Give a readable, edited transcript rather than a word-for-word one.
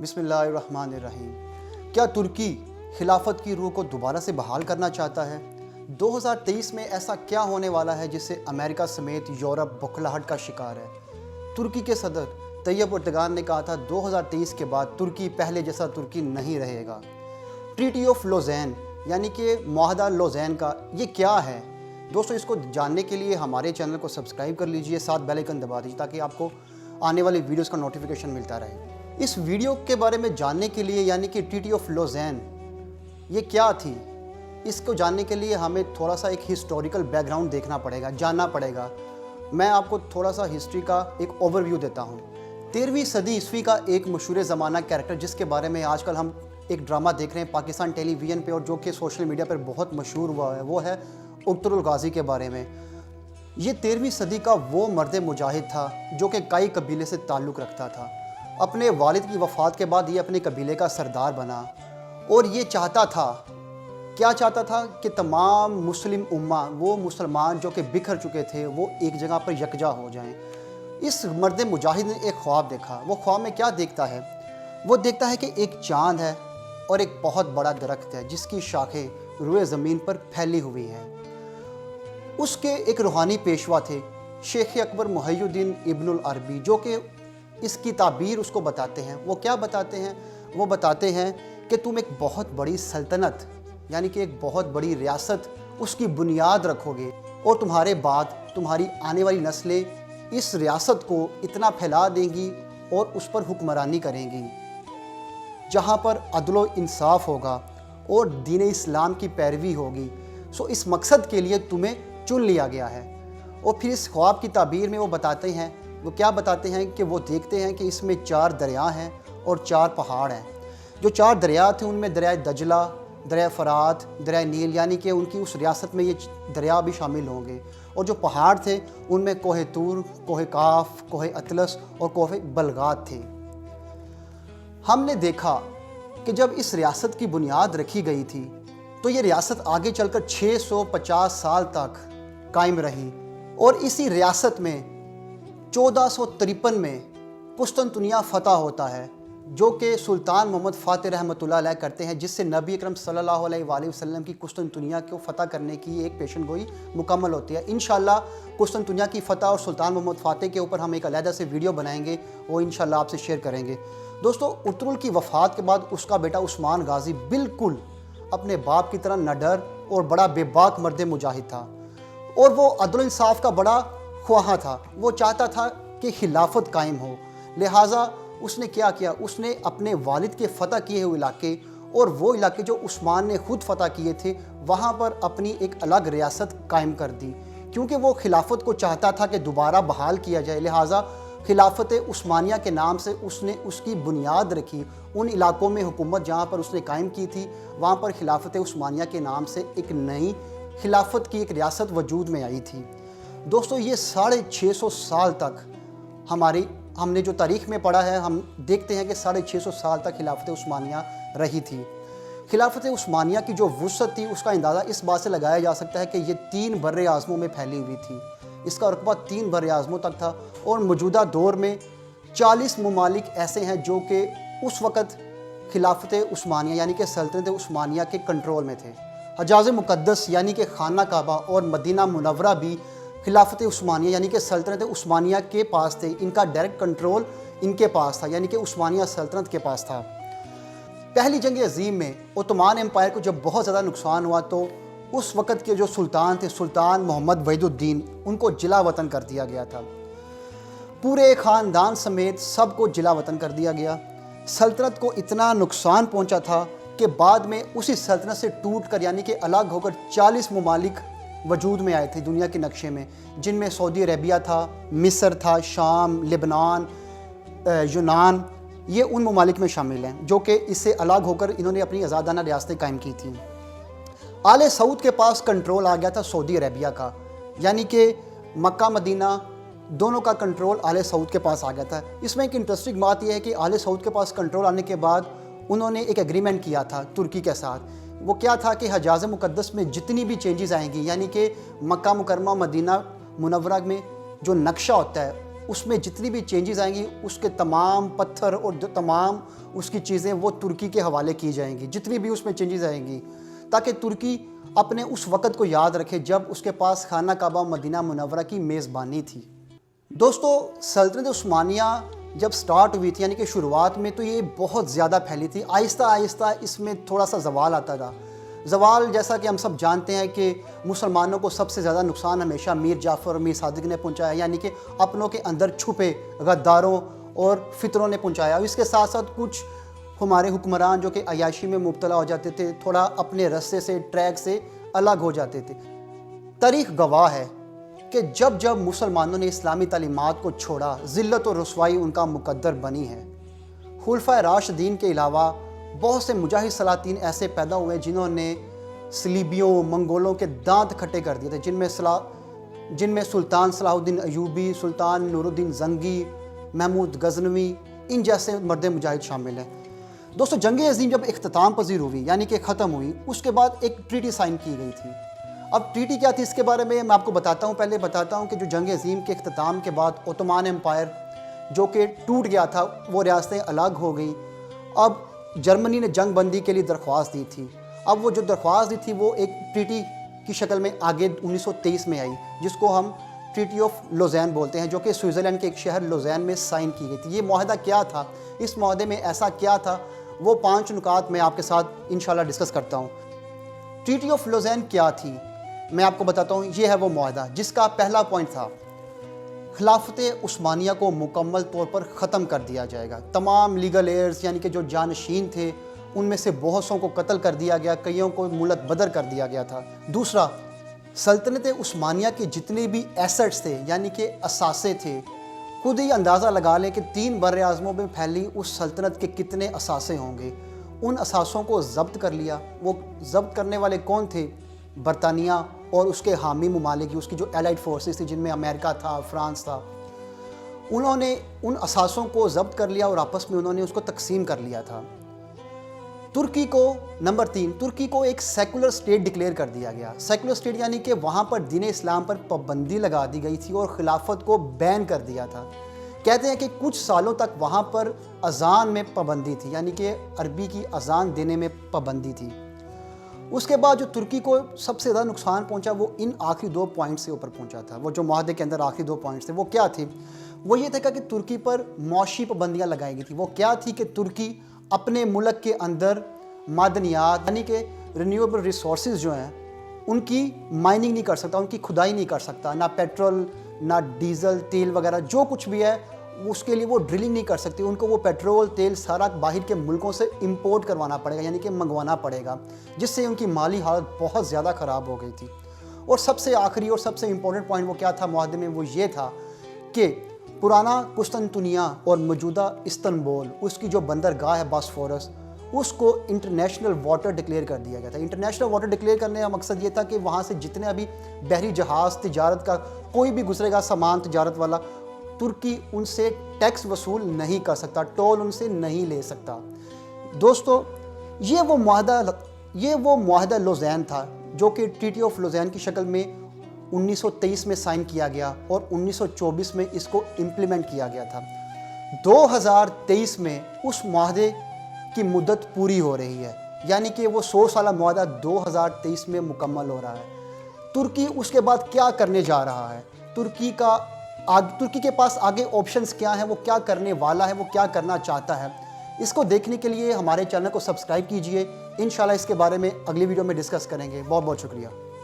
بسم اللہ الرحمن الرحیم۔ کیا ترکی خلافت کی روح کو دوبارہ سے بحال کرنا چاہتا ہے؟ 2023 میں ایسا کیا ہونے والا ہے جس سے امریکہ سمیت یورپ بکھلاہٹ کا شکار ہے؟ ترکی کے صدر طیب اردگان نے کہا تھا 2023 کے بعد ترکی پہلے جیسا ترکی نہیں رہے گا۔ ٹریٹی آف لوزین یعنی کہ معاہدہ لوزین کا یہ کیا ہے؟ دوستو اس کو جاننے کے لیے ہمارے چینل کو سبسکرائب کر لیجئے، ساتھ بیل آئیکن دبا دیجئے تاکہ آپ کو آنے والی ویڈیوز کا نوٹیفیکیشن ملتا رہے۔ اس ویڈیو کے بارے میں جاننے کے لیے یعنی کہ ٹریٹی آف لوزین یہ کیا تھی، اس کو جاننے کے لیے ہمیں تھوڑا سا ایک ہسٹوریکل بیک گراؤنڈ دیکھنا پڑے گا، جاننا پڑے گا۔ میں آپ کو تھوڑا سا ہسٹری کا ایک اوور ویو دیتا ہوں۔ 13ویں صدی عیسوی کا ایک مشہور زمانہ کیریکٹر جس کے بارے میں آج کل ہم ایک ڈرامہ دیکھ رہے ہیں پاکستان ٹیلی ویژن پہ اور جو کہ سوشل میڈیا پر بہت مشہور ہوا ہے، وہ ہے ارطغرل غازی کے بارے میں۔ یہ 13ویں صدی کا وہ مرد مجاہد تھا جو کہ کئی قبیلے سے تعلق رکھتا تھا۔ اپنے والد کی وفات کے بعد یہ اپنے قبیلے کا سردار بنا اور یہ چاہتا تھا، کیا چاہتا تھا کہ تمام مسلم امہ، وہ مسلمان جو کہ بکھر چکے تھے، وہ ایک جگہ پر یکجا ہو جائیں۔ اس مرد مجاہد نے ایک خواب دیکھا۔ وہ خواب میں کیا دیکھتا ہے؟ وہ دیکھتا ہے کہ ایک چاند ہے اور ایک بہت بڑا درخت ہے جس کی شاخیں روئے زمین پر پھیلی ہوئی ہیں۔ اس کے ایک روحانی پیشوا تھے شیخ اکبر محی الدین ابن العربی، جو کہ اس کی تعبیر اس کو بتاتے ہیں۔ وہ کیا بتاتے ہیں؟ وہ بتاتے ہیں کہ تم ایک بہت بڑی سلطنت یعنی کہ ایک بہت بڑی ریاست اس کی بنیاد رکھو گے اور تمہارے بعد تمہاری آنے والی نسلیں اس ریاست کو اتنا پھیلا دیں گی اور اس پر حکمرانی کریں گی جہاں پر عدل و انصاف ہوگا اور دین اسلام کی پیروی ہوگی۔ اس مقصد کے لیے تمہیں چن لیا گیا ہے۔ اور پھر اس خواب کی تعبیر میں وہ بتاتے ہیں، وہ کیا بتاتے ہیں کہ وہ دیکھتے ہیں کہ اس میں 4 دریا ہیں اور 4 پہاڑ ہیں۔ جو 4 دریا تھے ان میں دریائے دجلہ، دریائے فرات، دریائے نیل، یعنی کہ ان کی اس ریاست میں یہ دریا بھی شامل ہوں گے۔ اور جو پہاڑ تھے ان میں کوہ طور، کوہ کاف، کوہ اطلس اور کوہ بلغات تھے۔ ہم نے دیکھا کہ جب اس ریاست کی بنیاد رکھی گئی تھی تو یہ ریاست آگے چل کر 650 سال تک قائم رہی اور اسی ریاست میں 1453 میں قسطنطنیہ فتح ہوتا ہے، جو کہ سلطان محمد فاتح رحمۃ اللہ علیہ کرتے ہیں، جس سے نبی اکرم صلی اللہ علیہ وآلہ وسلم کی قسطنطنیہ کو فتح کرنے کی ایک پیشن گوئی مکمل ہوتی ہے۔ انشاءاللہ قسطنطنیہ کی فتح اور سلطان محمد فاتح کے اوپر ہم ایک علیحدہ سے ویڈیو بنائیں گے، وہ انشاءاللہ آپ سے شیئر کریں گے۔ دوستو، ارطغرل کی وفات کے بعد اس کا بیٹا عثمان غازی بالکل اپنے باپ کی طرح نڈر اور بڑا بے باک مرد مجاہد تھا اور وہ عدل و انصاف کا بڑا خواہاں تھا۔ وہ چاہتا تھا کہ خلافت قائم ہو، لہٰذا اس نے کیا کیا؟ اس نے اپنے والد کے فتح کیے ہوئے علاقے اور وہ علاقے جو عثمان نے خود فتح کیے تھے وہاں پر اپنی ایک الگ ریاست قائم کر دی، کیونکہ وہ خلافت کو چاہتا تھا کہ دوبارہ بحال کیا جائے۔ لہٰذا خلافت عثمانیہ کے نام سے اس نے اس کی بنیاد رکھی۔ ان علاقوں میں حکومت جہاں پر اس نے قائم کی تھی وہاں پر خلافت عثمانیہ کے نام سے ایک نئی خلافت کی ایک ریاست وجود میں آئی تھی۔ دوستو، یہ 650 سال تک ہم نے جو تاریخ میں پڑھا ہے، ہم دیکھتے ہیں کہ 650 سال تک خلافت عثمانیہ رہی تھی۔ خلافت عثمانیہ کی جو وسعت تھی اس کا اندازہ اس بات سے لگایا جا سکتا ہے کہ یہ 3 بر اعظموں میں پھیلی ہوئی تھی۔ اس کا رقبہ 3 بر اعظموں تک تھا اور موجودہ دور میں 40 ممالک ایسے ہیں جو کہ اس وقت خلافت عثمانیہ یعنی کہ سلطنت عثمانیہ کے کنٹرول میں تھے۔ حجاز مقدس یعنی کہ خانہ کعبہ اور مدینہ منورہ بھی خلافت عثمانیہ یعنی کہ سلطنت عثمانیہ کے پاس تھے۔ ان کا ڈائریکٹ کنٹرول ان کے پاس تھا، یعنی کہ عثمانیہ سلطنت کے پاس تھا۔ پہلی جنگ عظیم میں عثمان امپائر کو جب بہت زیادہ نقصان ہوا تو اس وقت کے جو سلطان تھے، سلطان محمد وحید الدین، ان کو جلا وطن کر دیا گیا تھا۔ پورے خاندان سمیت سب کو جلا وطن کر دیا گیا۔ سلطنت کو اتنا نقصان پہنچا تھا کہ بعد میں اسی سلطنت سے ٹوٹ کر یعنی کہ الگ ہو کر 40 ممالک وجود میں آئے تھے دنیا کے نقشے میں، جن میں سعودی عربیہ تھا، مصر تھا، شام، لبنان، یونان، یہ ان ممالک میں شامل ہیں جو کہ اس سے الگ ہو کر انہوں نے اپنی آزادانہ ریاستیں قائم کی تھیں۔ آل سعود کے پاس کنٹرول آ گیا تھا سعودی عربیہ کا، یعنی کہ مکہ مدینہ دونوں کا کنٹرول آل سعود کے پاس آ گیا تھا۔ اس میں ایک انٹرسٹنگ بات یہ ہے کہ آل سعود کے پاس کنٹرول آنے کے بعد انہوں نے ایک ایگریمنٹ کیا تھا ترکی کے ساتھ۔ وہ کیا تھا کہ حجاز مقدس میں جتنی بھی چینجز آئیں گی، یعنی کہ مکہ مکرمہ مدینہ منورہ میں جو نقشہ ہوتا ہے اس میں جتنی بھی چینجز آئیں گی اس کے تمام پتھر اور تمام اس کی چیزیں وہ ترکی کے حوالے کی جائیں گی، جتنی بھی اس میں چینجز آئیں گی، تاکہ ترکی اپنے اس وقت کو یاد رکھے جب اس کے پاس خانہ کعبہ مدینہ منورہ کی میزبانی تھی۔ دوستو، سلطنت عثمانیہ جب سٹارٹ ہوئی تھی، یعنی کہ شروعات میں، تو یہ بہت زیادہ پھیلی تھی۔ آہستہ آہستہ اس میں تھوڑا سا زوال آتا تھا۔ زوال جیسا کہ ہم سب جانتے ہیں کہ مسلمانوں کو سب سے زیادہ نقصان ہمیشہ میر جعفر اور میر صادق نے پہنچایا، یعنی کہ اپنوں کے اندر چھپے غداروں اور فطروں نے پہنچایا۔ اس کے ساتھ ساتھ کچھ ہمارے حکمران جو کہ عیاشی میں مبتلا ہو جاتے تھے، تھوڑا اپنے رستے سے، ٹریک سے الگ ہو جاتے تھے۔ تاریخ گواہ ہے کہ جب جب مسلمانوں نے اسلامی تعلیمات کو چھوڑا، ذلت اور رسوائی ان کا مقدر بنی ہے۔ خلفائے راشدین کے علاوہ بہت سے مجاہد سلاطین ایسے پیدا ہوئے جنہوں نے صلیبیوں، منگولوں کے دانت کھٹے کر دیے تھے، جن میں سلطان صلاح الدین ایوبی، سلطان نور الدین زنگی، محمود غزنوی، ان جیسے مرد مجاہد شامل ہیں۔ دوستو، جنگ عظیم جب اختتام پذیر ہوئی، یعنی کہ ختم ہوئی، اس کے بعد ایک ٹریٹی سائن کی گئی تھی۔ اب ٹریٹی کیا تھی اس کے بارے میں آپ کو بتاتا ہوں۔ پہلے بتاتا ہوں کہ جو جنگ عظیم کے اختتام کے بعد عثمان امپائر جو کہ ٹوٹ گیا تھا، وہ ریاستیں الگ ہو گئیں۔ اب جرمنی نے جنگ بندی کے لیے درخواست دی تھی۔ اب وہ جو درخواست دی تھی وہ ایک ٹریٹی کی شکل میں آگے 1923 میں آئی، جس کو ہم ٹریٹی آف لوزین بولتے ہیں، جو کہ سوئٹزرلینڈ کے ایک شہر لوزین میں سائن کی گئی تھی۔ یہ معاہدہ کیا تھا؟ اس معاہدے میں ایسا کیا تھا؟ وہ 5 نکات میں آپ کے ساتھ انشاءاللہ ڈسکس کرتا ہوں۔ ٹریٹی آف لوزین کیا تھی؟ میں آپ کو بتاتا ہوں۔ یہ ہے وہ معاہدہ جس کا پہلا پوائنٹ تھا، خلافت عثمانیہ کو مکمل طور پر ختم کر دیا جائے گا۔ تمام لیگل ایئرز، یعنی کہ جو جانشین تھے، ان میں سے بہت سوں کو قتل کر دیا گیا، کئیوں کو ملت بدر کر دیا گیا تھا۔ دوسرا، سلطنت عثمانیہ کے جتنے بھی ایسٹس تھے، یعنی کہ اثاثے تھے، خود ہی اندازہ لگا لیں کہ 3 بر اعظموں میں پھیلی اس سلطنت کے کتنے اثاثے ہوں گے۔ ان اثاثوں کو ضبط کر لیا۔ وہ ضبط کرنے والے کون تھے؟ برطانیہ اور اس کے حامی ممالک، اس کی جو الائڈ فورسز تھی، جن میں امریکہ تھا، فرانس تھا۔ انہوں نے ان اثاثوں کو ضبط کر لیا اور آپس میں انہوں نے اس کو تقسیم کر لیا تھا۔ ترکی کو، نمبر 3، ترکی کو ایک سیکولر سٹیٹ ڈکلیئر کر دیا گیا۔ سیکولر سٹیٹ یعنی کہ وہاں پر دین اسلام پر پابندی لگا دی گئی تھی اور خلافت کو بین کر دیا تھا۔ کہتے ہیں کہ کچھ سالوں تک وہاں پر اذان میں پابندی تھی، یعنی کہ عربی کی اذان دینے میں پابندی تھی۔ اس کے بعد جو ترکی کو سب سے زیادہ نقصان پہنچا وہ ان آخری 2 پوائنٹ سے اوپر پہنچا تھا۔ وہ جو معاہدے کے اندر آخری 2 پوائنٹس تھے وہ کیا تھے؟ وہ یہ تھا کہ ترکی پر معاشی پابندیاں لگائی گئی تھیں۔ وہ کیا تھی کہ ترکی اپنے ملک کے اندر معدنیات، یعنی کہ رینیویبل ریسورسز جو ہیں، ان کی مائننگ نہیں کر سکتا، ان کی کھدائی نہیں کر سکتا۔ نہ پیٹرول، نہ ڈیزل، تیل وغیرہ جو کچھ بھی ہے اس کے لیے وہ ڈرلنگ نہیں کر سکتی۔ ان کو وہ پیٹرول، تیل سارا باہر کے ملکوں سے امپورٹ کروانا پڑے گا، یعنی کہ منگوانا پڑے گا، جس سے ان کی مالی حالت بہت زیادہ خراب ہو گئی تھی۔ اور سب سے آخری اور سب سے امپورٹنٹ پوائنٹ وہ کیا تھا معاہدے میں؟ وہ یہ تھا کہ پرانا قسطنطنیہ اور موجودہ استنبول، اس کی جو بندرگاہ ہے باسفورس، اس کو انٹرنیشنل واٹر ڈکلیئر کر دیا گیا تھا۔ انٹرنیشنل واٹر ڈکلیئر کرنے کا مقصد یہ تھا کہ وہاں سے جتنے ابھی بحری جہاز تجارت کا کوئی بھی گزرے گا، سامان تجارت والا، ترکی ان سے ٹیکس وصول نہیں کر سکتا، ٹول ان سے نہیں لے سکتا۔ دوستو، یہ وہ معاہدہ لوزین تھا جو کہ ٹریٹی آف لوزین کی شکل میں 1923 میں سائن کیا گیا اور 1924 میں اس کو امپلیمنٹ کیا گیا تھا۔ 2023 میں اس معاہدے کی مدت پوری ہو رہی ہے، یعنی کہ وہ 100 سالہ معاہدہ 2023 میں مکمل ہو رہا ہے۔ ترکی اس کے بعد کیا کرنے جا رہا ہے؟ ترکی کے پاس آگے آپشنز کیا ہیں؟ وہ کیا کرنے والا ہے؟ وہ کیا کرنا چاہتا ہے؟ اس کو دیکھنے کے لیے ہمارے چینل کو سبسکرائب کیجئے۔ انشاءاللہ اس کے بارے میں اگلی ویڈیو میں ڈسکس کریں گے۔ بہت بہت شکریہ۔